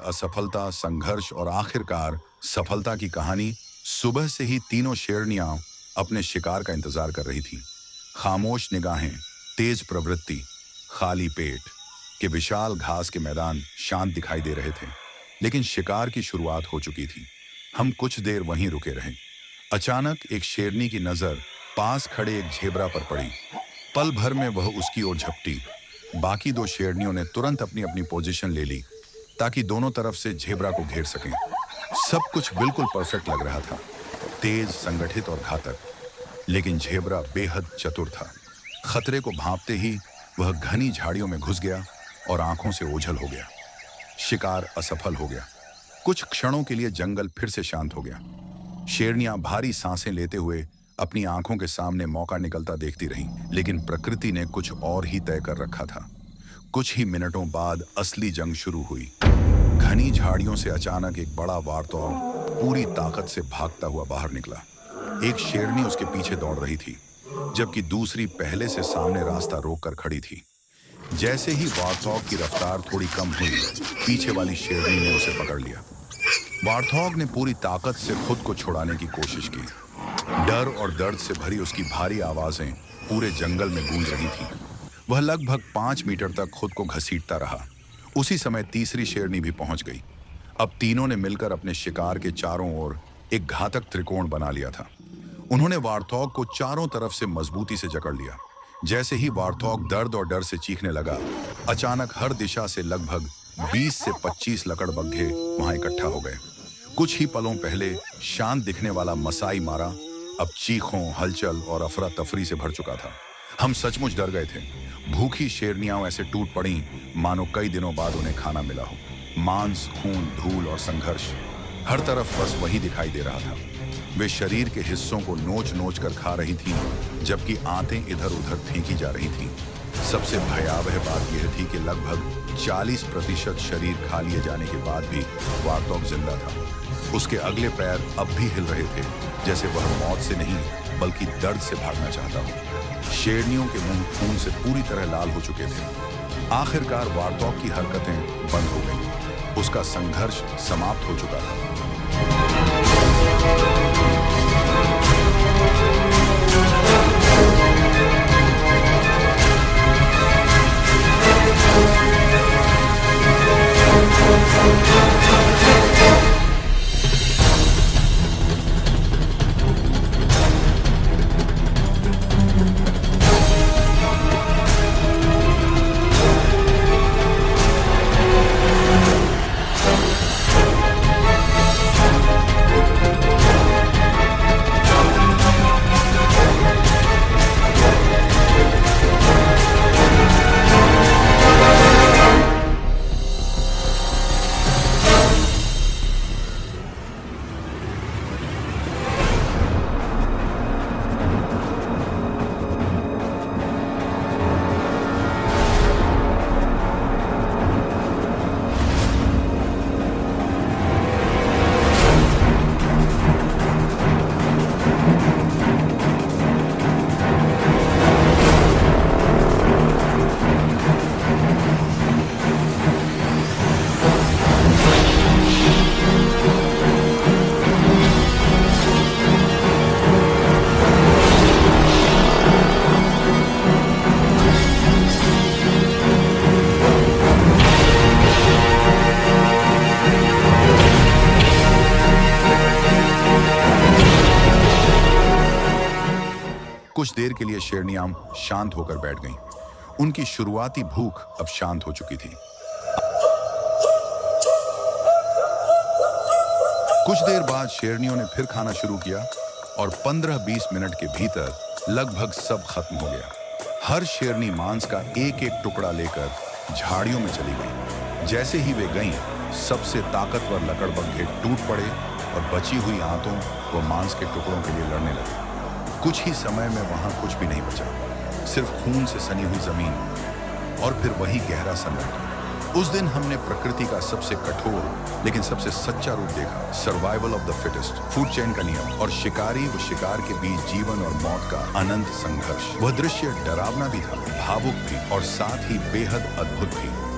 असफलता, संघर्ष और आखिरकार सफलता की कहानी। सुबह से ही तीनों शेरनियां अपने शिकार का इंतजार कर रही थीं। खामोश निगाहें, तेज प्रवृत्ति, खाली पेट के विशाल घास के मैदान शांत दिखाई दे रहे थे, लेकिन शिकार की शुरुआत हो चुकी थी। हम कुछ देर वहीं रुके रहे। अचानक एक शेरनी की नजर पास खड़े एक झेब्रा पर पड़ी। पल भर में वह उसकी ओर झपटी। बाकी दो शेरनियों ने तुरंत अपनी अपनी पोजीशन ले ली ताकि दोनों तरफ से झेब्रा को घेर सकें। सब कुछ बिल्कुल परफेक्ट लग रहा था, तेज, संगठित और घातक। लेकिन झेब्रा बेहद चतुर था। खतरे को भांपते ही वह घनी झाड़ियों में घुस गया और आंखों से ओझल हो गया। शिकार असफल हो गया। कुछ क्षणों के लिए जंगल फिर से शांत हो गया। शेरनियां भारी सांसें लेते हुए अपनी आंखों के सामने मौका निकलता देखती रहीं, लेकिन प्रकृति ने कुछ और ही तय कर रखा था। कुछ ही मिनटों बाद असली जंग शुरू हुई। घनी झाड़ियों से अचानक एक बड़ा वारतौर पूरी ताकत से भागता हुआ बाहर निकला। एक शेरनी उसके पीछे दौड़ रही थी, जबकि दूसरी पहले से सामने रास्ता रोककर खड़ी थी। जैसे ही वारथॉग की रफ्तार थोड़ी कम हुई, पीछे वाली शेरनी ने उसे पकड़ लिया। वारथॉग ने पूरी ताकत से खुद को छुड़ाने की कोशिश की। डर और दर्द से भरी उसकी भारी आवाजें पूरे जंगल में गूंज रही थीं। वह लगभग 5 मीटर तक खुद को घसीटता रहा। उसी समय तीसरी शेरनी भी पहुंच गई। अब तीनों ने मिलकर अपने शिकार के चारों ओर एक घातक त्रिकोण बना लिया था। उन्होंने वारथॉग को चारों तरफ से मजबूती से जकड़ लिया। जैसे ही वारथॉग दर्द और डर से चीखने लगा, अचानक हर दिशा से लगभग 20 से 25 लकड़बग्घे वहां इकट्ठा हो गए। कुछ ही पलों पहले शांत दिखने वाला मसाई मारा अब चीखों, हलचल और अफरा तफरी से भर चुका था। हम सचमुच डर गए थे। भूखी शेरनियां ऐसे टूट पड़ी मानो कई दिनों बाद उन्हें खाना मिला हो। मांस, खून, धूल और संघर्ष, हर तरफ बस वही दिखाई दे रहा था। वे शरीर के हिस्सों को नोच नोच कर खा रही थीं, जबकि आंतें इधर उधर फेंकी जा रही थीं। सबसे भयावह बात यह थी कि लगभग 40% शरीर खा लिए जाने के बाद भी वारथॉग जिंदा था। उसके अगले पैर अब भी हिल रहे थे, जैसे वह मौत से नहीं बल्कि दर्द से भागना चाहता हो। शेरनियों के मुंह खून से पूरी तरह लाल हो चुके थे। आखिरकार वारथॉग की हरकतें बंद हो गईं। उसका संघर्ष समाप्त हो चुका था। कुछ देर के लिए शेरनियां शांत होकर बैठ गईं। उनकी शुरुआती भूख अब शांत हो चुकी थी। कुछ देर बाद शेरनियों ने फिर खाना शुरू किया और 15-20 मिनट के भीतर लगभग सब खत्म हो गया। हर शेरनी मांस का एक एक टुकड़ा लेकर झाड़ियों में चली गई। जैसे ही वे गईं, सबसे ताकतवर लकड़बग्घे टूट पड़े और बची हुई आंतों व मांस के टुकड़ों के लिए लड़ने लगे। कुछ ही समय में वहां कुछ भी नहीं बचा, सिर्फ खून से सनी हुई जमीन और फिर वही गहरा संघर्ष। उस दिन हमने प्रकृति का सबसे कठोर लेकिन सबसे सच्चा रूप देखा। Survival of the fittest, food chain का नियम और शिकारी व शिकार के बीच जीवन और मौत का अनंत संघर्ष। वह दृश्य डरावना भी था, भावुक भी और साथ ही बेहद अद्भुत भी।